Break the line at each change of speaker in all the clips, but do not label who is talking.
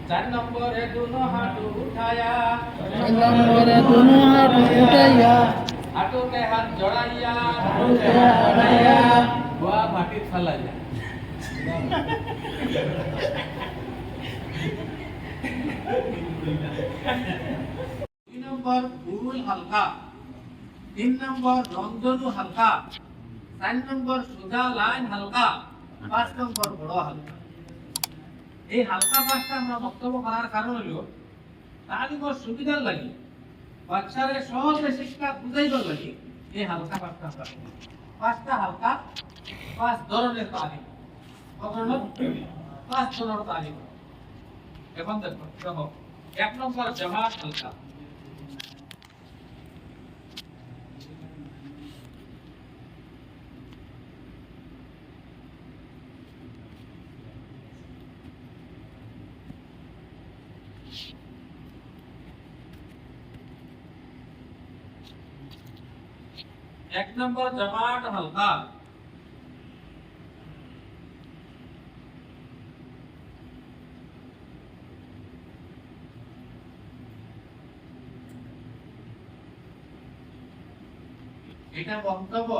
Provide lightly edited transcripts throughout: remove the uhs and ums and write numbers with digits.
4 নম্বরে দুনো হাঁটু উঠায়া,
4 নম্বরে দুনো হাঁটু উঠাইয়া,
হাঁটুকে হাত জড়াইয়া,
হাঁটুকে হারাইয়া,
গোয়া মাটির ফালাইয়া। 2 নম্বর ফুল হালকা, 3 নম্বর রংধনু হালকা, 4 নম্বর সোজা লাইন হালকা, 5 নম্বর বড় হালকা। এই হালকা পাঁচটা আমরা বক্তব্য করার কারণ হলো তালিমের সুবিধার লাগি, বাচ্চারে সহজে শিক্ষা বুঝাইবার লাগি এই হালকা পাঁচটা আমরা করি। পাঁচটা হালকা, 5 ধরনের তালিম। কত ধরনের? 5 ধরনের তালিম। এখন দেখো 1 নম্বর জামাত হালকা। এক নম্বর জামাত হালকা। এটা বক্তব্য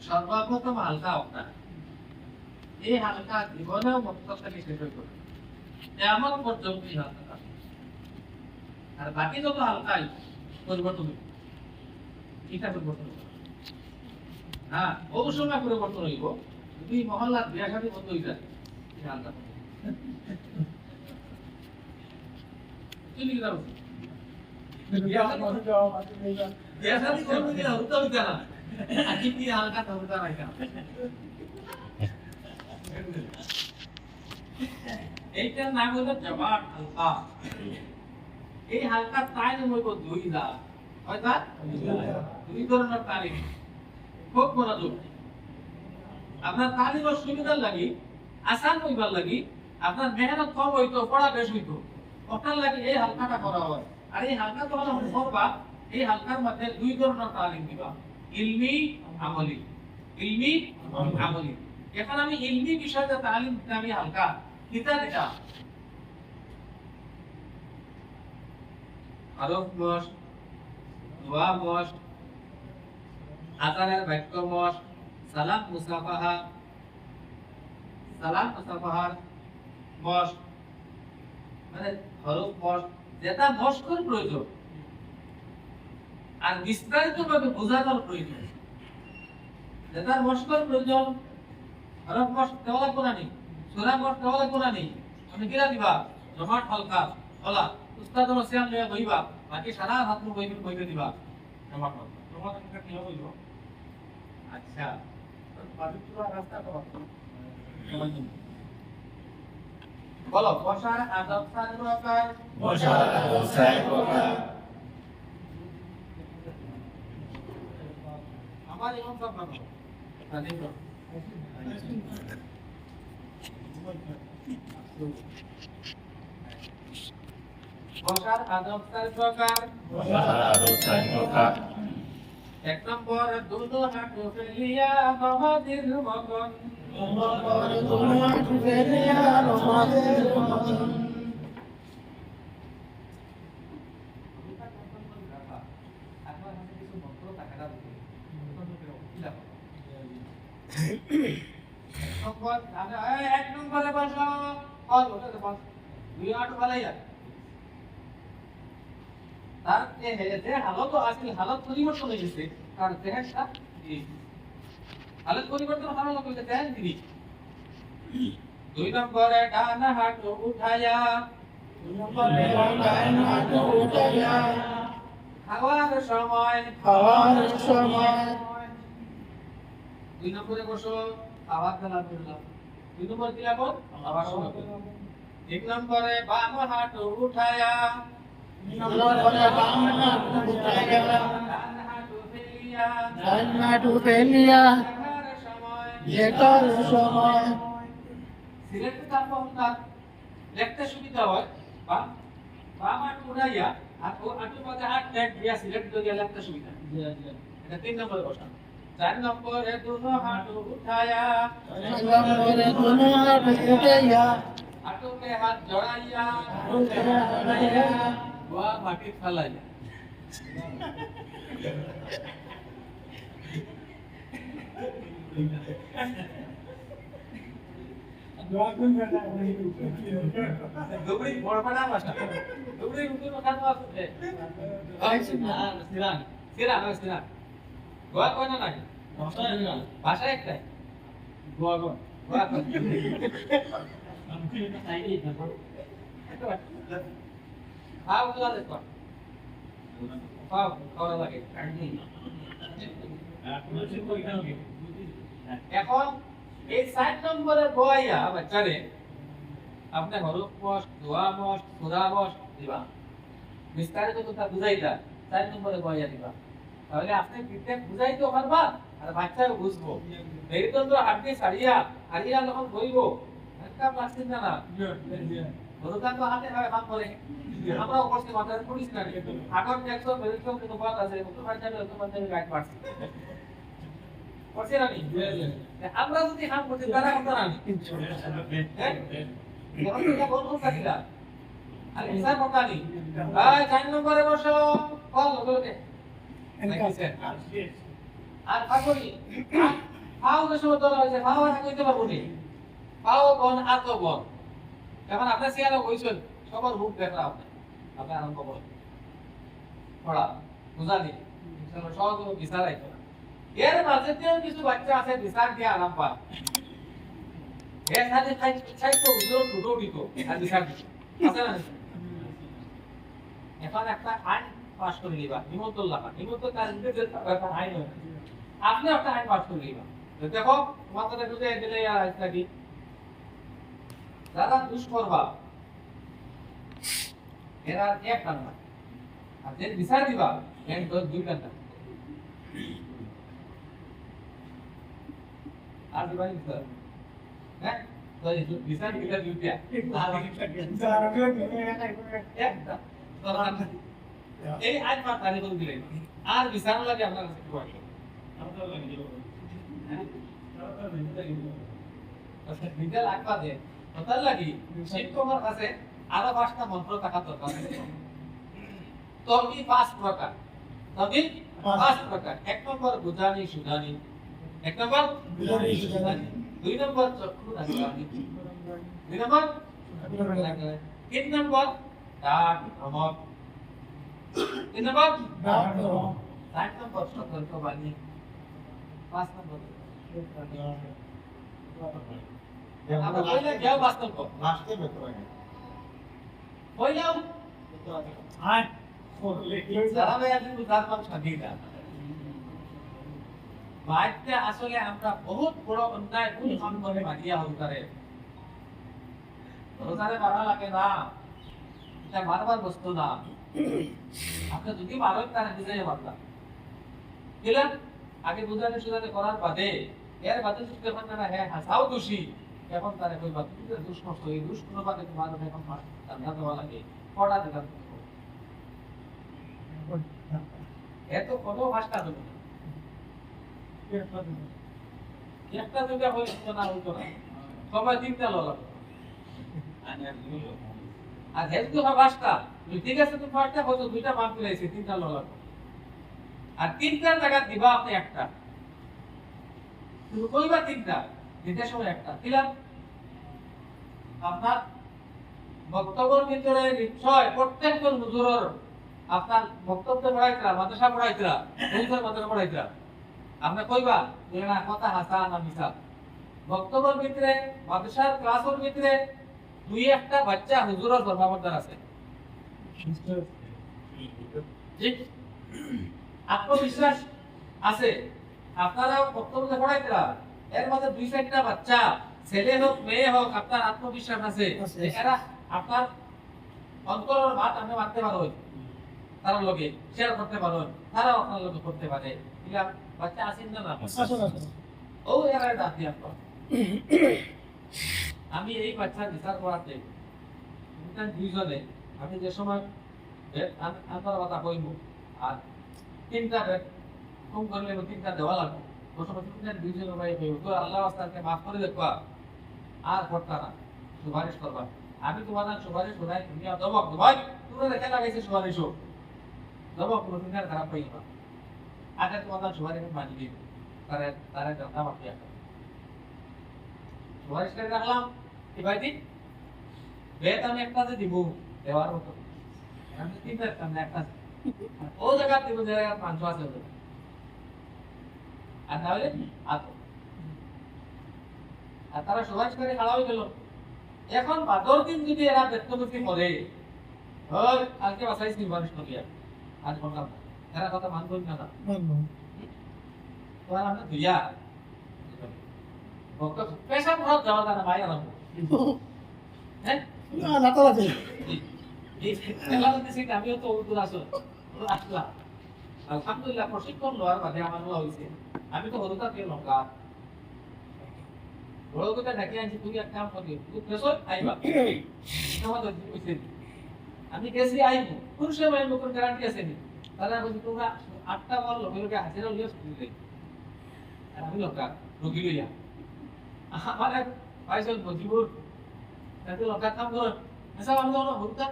সর্বপ্রথম হালকা আপনার এই হালকা জীবনেও বক্তব্যটাকে শেষ করবে এমন পর্যন্ত এই হালকা, আর বাকি যত হালকাই পরিবর্তন হইব। এটা পরিবর্তন হইব, হ্যাঁ বহু সময় পরিবর্তন হইব। দুই মহল্লার বিয়া শাদী বন্ধ হয়ে যায় এই হালকা এইটার নাম হলো জামাত হালকা। এই হালকা তাই হইব দুইটা, হয়তো দুই ধরনের তালিম। খুব মনোযোগ, আপনার তালিমের সুবিধার লাগি, আসান হইবার লাগি, আপনার মেহনত কম হইতো, পড়া বেশ হইতো, ওটার লাগি এই হালকাটা করা হয়। আর এই হালকা তো হলো করবা, এই হালকার মধ্যে দুই ধরনের তালিম দিবা, ইলমি আমলি। ইলমি আমলি। এখন আমি ইলমি বিষয়টা তালিম দিতে আমি হালকা কিতা দিতা, আরব মশ, দোয়া মশ, আজানের বাক্য মশ, সালাম মুসাফাহার মশ, মানে হরফ মশ, যেটা মশকর প্রয়োজন আর বিস্তারিত ভাবে বোঝানোর প্রয়োজন। যেটা মশকর প্রয়োজন, হরফ মশ দেওয়া লাগবো না নেই, সূরা মশ দেওয়া লাগবো না নেই, আমি কিরা দিবা জমাট হালকা বলা উস্তাদ রসিয়ান লয়া বইবা, বাকি সারা হাত বইবে দিবা জমাট হালকা। জমাট হালকা কি হইব? আচ্ছা রাস্তা বলো বসার আদব 4 প্রকার।
বসার আদব 4 প্রকার।
আমার ইমাম সাহেব নাম তাদের বসার আদব 4 প্রকার।
বসার আদব 4 প্রকার।
1 নম্বর দুনো হাঁটু ফেলিয়া নমাজের মতন।
2 নম্বর দুনো হাঁটু ফেলিয়া নমাজের মতন।
এক নম্বরে বসো, দুই হাঁটু ফেলাইয়া তার যে হালত আসলে হালত পরিবর্তন হয়ে গেছে, কারণ দেহটা হালত পরিবর্তন হওয়ার লোক হইতে দেন তিনি। 2 নম্বরে ডান হাঁটু উঠাইয়া,
2 নম্বরে ডান হাঁটু উঠাইয়া,
খাওয়ার সময় 2 নম্বরে বসো, খাওয়ার বেলা বললাম। 2 নম্বর কি লাগো? খাওয়ার সময়। 1 নম্বরে বাম হাঁটু উঠাইয়া,
2 নম্বরে বাম হাঁটু উঠাইয়া, ডান হাঁটু ফেলিয়া, লেখার সময়।
সিলেক্ট তারপর আপনার লিখতে সুবিধা হয়, বাম হাঁটু উঠাইয়া হাঁটু পাতে হাত টেক দিয়া সিলেক্ট করে লিখতে সুবিধা। এটা 3 নম্বরে বসা। 4 নম্বরে দুনো হাঁটু উঠাইয়া,
4 নম্বরে দুনো হাঁটু উঠাইয়া,
হাঁটুতে হাত জড়াইয়া গোয়া মাটি ফেলাইয়া দুবড়ি বড়পাড়া ভাষা দুবড়ি উর্দু ভাষা আছে সিরান সিরান সিরান গোয়া কোন না ভাষা একটাই গোয়া গোয়া গোয়া হাউ গোয়া দেখো হাউ করা লাগে এখন এই 7 নম্বরের গোয়াইয়া বাচ্চারে আপনি হরফ মশ দোয়া মশ সুরা মশ দিবা বিস্তারিত কথা বুঝাইতা 4 নম্বরে গোয়াইয়া দিবা তাহলে আপনি বিদ্যা বুঝাইতে পারবা আর বাচ্চাও বুঝবো মেরুদণ্ড হাড্ডি ছাড়িয়া হারিয়া যখন বইবো একটা প্লাস্টিক না না বড়টা তো হাতে ভাবে কাম করে আমরা উপস্থিত মাথায় পড়িস না আগর দেখছো মেরুদণ্ড কিন্তু বাদ আছে কত বাচ্চা গাইড পারছে করছে না নি আমরা যদি হাম করতে তারা করতে না হ্যাঁ এখন তো কোন কোন থাকিলা আর হিসাব করতে নি 4 নম্বরে বসো কল লোকে আর পাগলি পাও যে সময় ধরা হয়েছে পাও আর কইতে পারবো নি পাও বন আর তো বন এখন আপনার সিয়ারা কইছেন সবার রূপ দেখা আপনি আরম্ভ করুন পড়া বুঝানি সহজ বিচার আইতো এর মাঝেতেও কিছু বাচ্চা আছে বিচার দিয়ে আরাম পায় এর সাথে চাইতো উজোর দুটো দিত আর বিচার দিত আছে না এখন একটা আইন পাস করে নিবা নিমন্ত্রণ তার একটা আইন হয় আপনি একটা আইন পাস করে নিবা দেখো মাথাটা ঢুকে দিলে আর আইসলাকি যারা দুষ করবা এরা এক কান্না আর যে বিচার দিবা এর 2 কান্না আর দিবাই স্যার হ্যাঁ তো এই বিচার দিলা দিউটিয়া এই আইন পাস করে দিলেন আর বিচার লাগে আপনার কাছে কি বলে বিদ্যা লাগবা দে তার লাগি শিক্ষকের কাছে আরো 5টা মন্ত্র থাকা দরকার তবে 5 প্রকার তবে 5 প্রকার 1 নম্বর বুঝানি সুধানি 1 নম্বর বুঝানি সুধানি 2 নম্বর চক্ষু দানি 2 নম্বর 3 নম্বর ডাক ভ্রমক 3 নম্বর ডাক ভ্রমক 4 নম্বর সতর্ক বাণী 5 নম্বর আমরা কইলে যাও বাস্তব লাস্টে বেতরা কইলাম আয় যারা ভাই আপনি বুঝার পাম সাদিদা বাইতে আসলে আমরা বহুত বড় অন্যায় ভুল কাম করে মারিয়া হউতারে রোজারে মারা লাগে না এটা মারবার বস্তু না আপনি যদি মারেন তাহলে বুঝাই মারলা দিলেন আগে বুঝাতে সুজাতে করার বাদে এর বাদে যদি যখন না হ্যাঁ হাসাও দোষী এখন তারে কই বাদ দুষ নষ্ট এই দুষ কোনো বাদে তোমার এখন ধান্দা দেওয়া লাগে পড়া দিলাম এত কোনো ভাষা দেব একটা দুটা হইতো না সবাই তিনটা লড়া আর হেতু ভাষা ঠিক আছে তুমি ফার্স্টটা হয়তো 2টা মাপ দিলাইছে 3টা লড়া আর 3টার জায়গা দিবা আপনি একটা তুমি কইবা 3টা দিতে সময় একটা দিলাম আপনার বক্তব্যের ভিতরে নিশ্চয় প্রত্যেকজন হুজুরের আপনার বক্তব্য পড়াইতরা মাদ্রাসা পড়াইতরা হুজুর মাদ্রাসা পড়াইতরা আপনি কইবা যে না কথা হাসা না মিছা বক্তব্যের ভিতরে মাদ্রাসার ক্লাসের ভিতরে 2-1টা বাচ্চা হুজুরের ধর্মাবতার আছে ঠিক আত্মবিশ্বাস আছে আপনারা বক্তব্য পড়াইতরা এর মধ্যে 2-4টা বাচ্চা ছেলে হোক মেয়ে হোক আপনার আত্মবিশ্বাস আছে এরা আপনার অন্তরের ভাত আপনি মানতে পারবেন তারা লোকে শেয়ার করতে পারবেন তারা আপনার লোকে করতে পারে এগুলা বাচ্চা আসেন না ও এরা দাঁত দিয়ে আমি এই বাচ্চার বিচার করাতে দুইজনে আমি যে সময় আপনার কথা কইব আর 3টা কম করলে 3টা দেওয়া লাগবে ও সময় 3টা দুইজনের ভাই কইব তো আল্লাহ আস্তাকে মাফ করে দেখবা আর করতা না সুপারিশ করবা আমি তোমাদের সুপারিশ করাই তুমি দবক ভাই তোমরা দেখা লাগাইছে সুপারিশও দবক কোনো দিন খারাপ হয়ে যাবে আগে তোমাদের সুপারিশ মানি দিই তারা তারা কথা বাকি সুপারিশ করে রাখলাম এবার দিন বেত আমি একটা দিব দেওয়ার মতো আমি তিনটা একটা ও জায়গা দিব জায়গা 500 আছে আর তাহলে আর তারা সুপারিশ করে খাড়া হয়ে গেল এখন 12 দিন যদি এরা বেতনমুক্তি করে হয় আজকে বাসায় সুপারিশ করিয়া আজ বললাম এরা কথা মানবই না তোমার আমরা দুইয়া পেশা বহুত যাওয়া না ভাই আলাম হ্যাঁ
না না তো আছে
এলা দিছি আমিও তো উত্তর আসো আসলা আলহামদুলিল্লাহ প্রশিক্ষণ লওয়ার বাদে আমার হলো হইছে আমি তো হরতা কে লঙ্কা বড় কথা ডাকি আনছি তুই এক কাম করবি তুই কেসো আইবা আমাদের কইছে আমি গেছি আইবো কোন সময় লোকের গ্যারান্টি আছে নি তাহলে বলছি তোমরা 8টা বল লোকের হাজিরা লিয়ে শুনলে আর আমি লঙ্কা রোগী লইয়া আমার এক পাইছল মজিবুর তাতে লঙ্কা কাম কর এসব আমি তো হরতা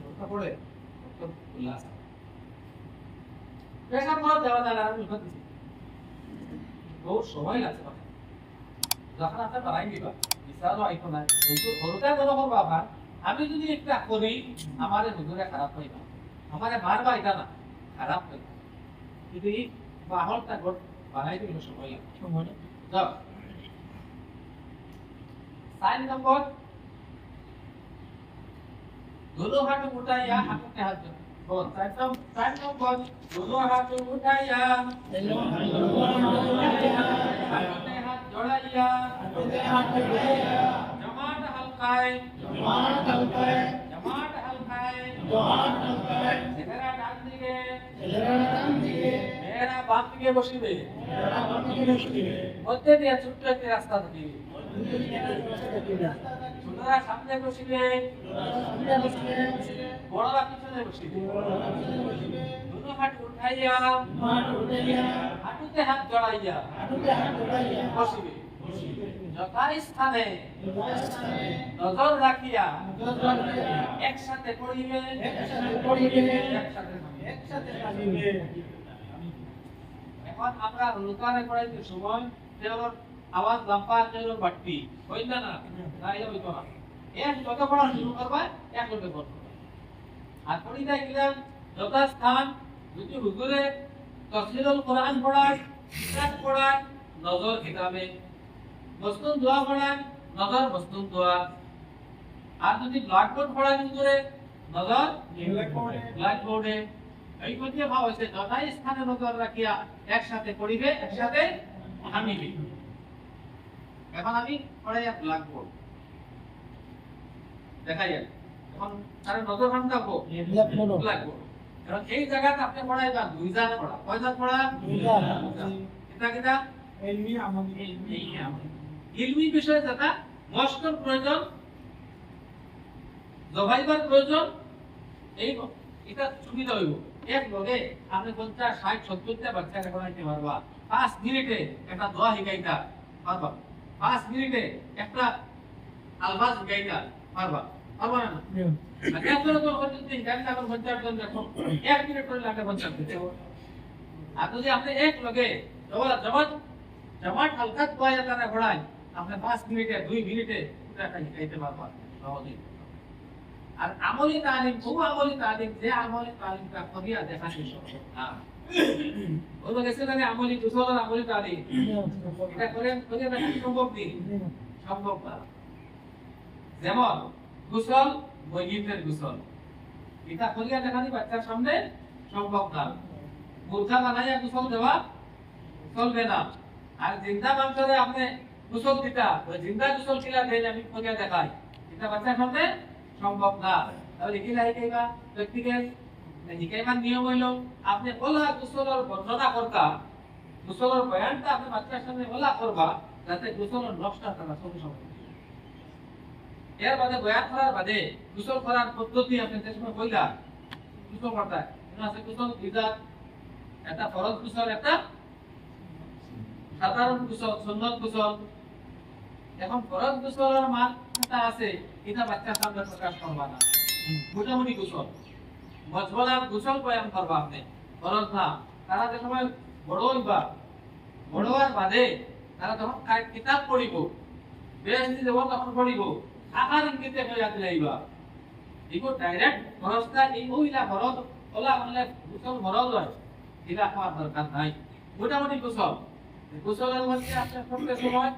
হরতা পড়ে তো উল্লাস পেশা পড়া দেওয়া যায় আমি লিখে দিছি বহুত সময় লাগছে যখন আপনি বাড়াই দিবা বিচারও আইতো না কিন্তু হরতা কোনো করবা আবার আমি যদি একটা করি আমারে হুজুরে খারাপ হইবা আমারে মারবা এটা না খারাপ হইবা কিন্তু এই মাহলটা বানাই দিলে সময় লাগে যাও 4 নম্বর दोनों हाथ उठाया हाथ हाथ और 4 নম্বর दोनों हाथ उठाया हाथ जोड़ाया जमात हल्काए चेहरा डाल दिए मेरा बाप के बसिबे মধ্যে দিয়ে ছোট্ট একটা রাস্তা দিবে ছোটরা সামনে বসিবে বড়রা পিছনে বসিবে দুটো হাত উঠাইয়া হাঁটুতে হাত জড়াইয়া বসিবে যথাস্থানে নজর রাখিয়া একসাথে পড়িবে একসাথে এখন আমরা রুকারে পড়াইতে সময় যেমন আওয়াজ লম্বা যেমন বাড়তি হইল না তাই হইত না এক যত পড়া শুরু করবা এক লোকে পড়বে আর পড়িতে গেলাম যথাস্থান যদি হুজুরে তাফসীরুল কোরআন পড়ায় কিতাব পড়ায় নজর কিতাবে মসনুন দোয়া পড়ায় নজর মসনুন দোয়া আর যদি ব্ল্যাকবোর্ড পড়ায় হুজুরে নজর ব্ল্যাকবোর্ডে এই মধ্যে ভাব হইছে যথাই স্থানে নজর রাখিয়া একসাথে পড়িবে একসাথে হামিবে এখন আমি পড়াইয়া ব্ল্যাকবোর্ড দেখাই এখন তার নজর রাখতে থাকবো ব্ল্যাকবোর্ড কারণ এই জায়গাতে আপনি পড়াইবা দুই জাত পড়া কয় জাত পড়া দুই জাত কিতা কিতা ইলমি আমলি ইলমি বিষয়ে যেটা মস্কর প্রয়োজন জবাইবার প্রয়োজন এই এটা সুবিধা হইব এক লগে আপনি 50 60 70টা বাচ্চাকে পড়াইতে পারবা 5 মিনিটে একটা দোয়া শিখাইতা পারবা 5 মিনিটে একটা আলফাজ শিখাইতা পারবা পারবা না একজন তো যদি শিখাইতা কোন 50 জন দেখো 1 মিনিট করে লাগে 50 দিতে আর যদি আপনি এক লগে জমাট হালকা দোয়া তারা পড়াই আপনি 5 মিনিটে 2 মিনিটে পুরো একটা শিখাইতে পারবা সহজেই আর আমলি তালিম ও আমলি তালিম যে আমলি তালিমটা করিয়া দেখা শেষ হ্যাঁ ওটা গেছে না আমলি দুসল আমলি তালিম এটা করিয়া দেখা সম্ভব নেই সম্ভব না যেমন গোসল বৈগিতের গোসল এটা করিয়া দেখা নি বাচ্চার সামনে সম্ভব না মুর্দা বানাইয়া গোসল দেওয়া চলবে না আর জিন্দা মানুষরে আপনি গোসল দিতা ওই জিন্দা গোসল কিলা দেন আমি করিয়া দেখাই এটা বাচ্চার সামনে সম্ভব না তাহলে কি লাইকাইবা ব্যক্তিকে শিকাইবার নিয়ম হইল আপনি ওলা গোসলের বর্ণনা করতা গোসলের বয়ানটা আপনি বাচ্চার সামনে ওলা করবা যাতে গোসলের নকশা তারা সঙ্গে সঙ্গে এর বাদে বয়ান করার বাদে গোসল করার পদ্ধতি আপনি যে সময় কইলা গোসল করতা আছে গোসল বিধান একটা ফরজ গোসল একটা সাধারণ গোসল সুন্নত গোসল এখন ফরজ গোসলের মান যেটা আছে এটা বাচ্চার সামনে প্রকাশ করবা না মোটামুটি গোসল মজবলার গোসল বয়ান করবা আপনি ফরজ না তারা যে সময় বড় হইবা বড় হওয়ার বাদে তারা যখন কিতাব পড়িব বেহেশতি দেব তখন পড়িব আকার ইঙ্গিতে হইয়া দিলাইবা এগো ডাইরেক্ট ফরজটা এই ওইলা ফরজ ওলা মানে গোসল ফরজ হয় এটা আমার দরকার নাই মোটামুটি গোসল গোসলের মধ্যে আপনার করতে সময়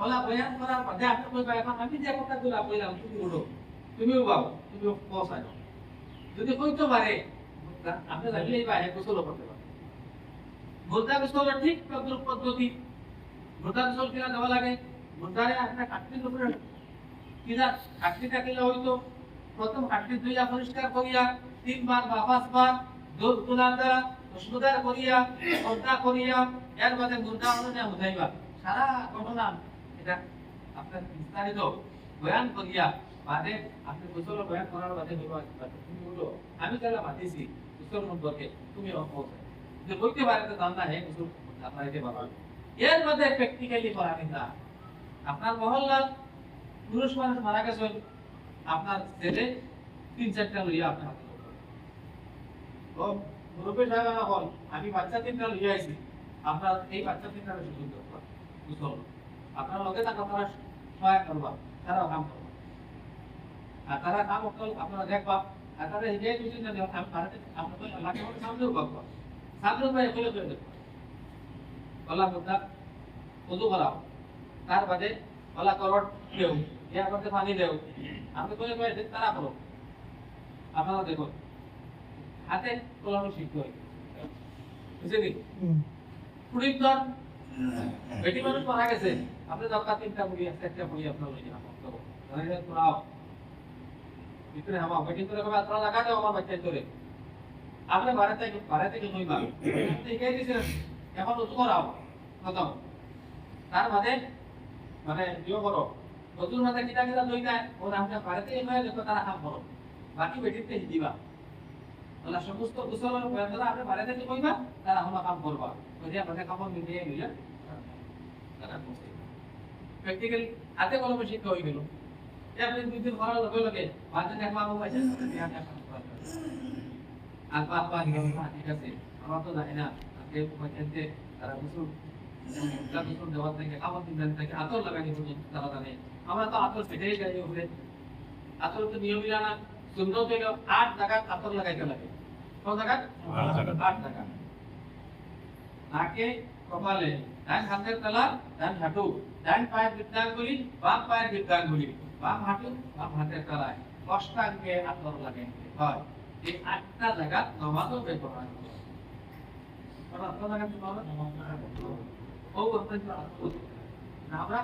ওলা বয়ান করার বাদে আপনি কইবা এখন আমি যে কথাগুলো কইলাম তুমি উঠো তুমিও বাও তুমিও পৌঁছায় যদি কইতে পারে আপনি লাগলেই বা এক গোসল করতে পারে মুদ্রা গোসল ঠিক পদ্ধতি মুদ্রা গোসল কিনা দেওয়া লাগে মুদ্রারে আপনার কাটতির উপরে কিনা কাটতিটা কিনা হইতো প্রথম কাটতি ধুইয়া পরিষ্কার করিয়া 3 বার বা 5 বার দুধ তুলার দ্বারা সুদার করিয়া সর্দা করিয়া এর বাদে মুদ্রা অনুযায়ী বুঝাইবা সারা ঘটনা এটা আপনার বিস্তারিত বয়ান করিয়া বাদে আপনি গোসল বয়ান করার বাদে তুমি বলো আমি যারা বাতিছি গোসল সম্পর্কে তুমি অপোসাই যে বলতে পারে তো জানা হে গোসল আপনাকে বাবা এর মধ্যে প্র্যাকটিক্যালি করা কিনা আপনার মহল্লার পুরুষ মানুষ মারা গেছে আপনার ছেলে 3-4টা লইয়া আপনার ও মুরব্বী সাহেব বল আমি বাচ্চা 3টা লইয়া আইছি আপনার এই বাচ্চা 3টা সুযোগ দরকার গোসল আপনার লগে থাকা আপনারা সহায় করবা তারা কাম করবা আর তারা কাম করল আপনারা দেখবা আর তারা এই যে কিছু না আমি ভারতে আপনাদের এলাকার মধ্যে সামনেও পাবো সামনেও ভাই খুলে করে দেখবা গলা মুদ্রা ওযু করাও তার বাদে গলা করট দেও ইয়া করতে পানি দেও আপনি কই কই তারা করো আপনারা দেখো হাতে তোলানো শিখতে হয় বুঝলি পুরিন্দর বেটি মানুষ মারা গেছে আপনি দরকার 3টা মুড়ি একটা মুড়ি আপনার লই যান ধরে তোরাও ভিতরে হাওয়া বেটি তোরে কবে আত্রা লাগা দাও আমার বাচ্চা তোরে আপনি বাড়াতে কি নইবা ঠিক আছে দিছেন এখন তো করাও খতম তার বাদে মানে ইও করো নতুন মাঝে কিটা কিটা লই যায় ও আপনি বাড়াতে নয় দেখো তারা কাম করো বাকি বেটিতে দিবা ওলা সমস্ত গোসলের বয়ানটা আপনি বাড়াতে কি কইবা তারা হলো কাম করবা যদি আপনাদের কাম মিলিয়ে নিলে তারা করবে প্র্যাকটিক্যালি হাতে কলমে শিক্ষা হয়ে গেল আপনি 2 দিন করার লগে লগে বাদে দেখবা আমার পয়সা ধ্যান রাখা আর বাবা ঠিক আছে আমরা তো জানি না আজকে পয়সাতে তারা গোসল দেওয়ার থেকে খাবার দিন থেকে আতর লাগানি তারা জানে আমরা তো আতর সেটাই যাই ওখানে আতর তো নিয়ম না সুন্দর থেকে 8 টাকা আতর লাগাইতে লাগে কত টাকা 8 টাকা নাকে কপালে ডান হাতের তলা ডান হাঁটু ডান পায়ের বৃদ্ধাঙ্গুলি বাম পায়ের বৃদ্ধাঙ্গুলি বাম হাঁটু বাম হাতের তলায় অষ্টাঙ্গে আতর লাগাইতে হয় এই 8টা জায়গা নামাজও ব্যবহার করে আতর লাগাতে পারো ও করতে আমরা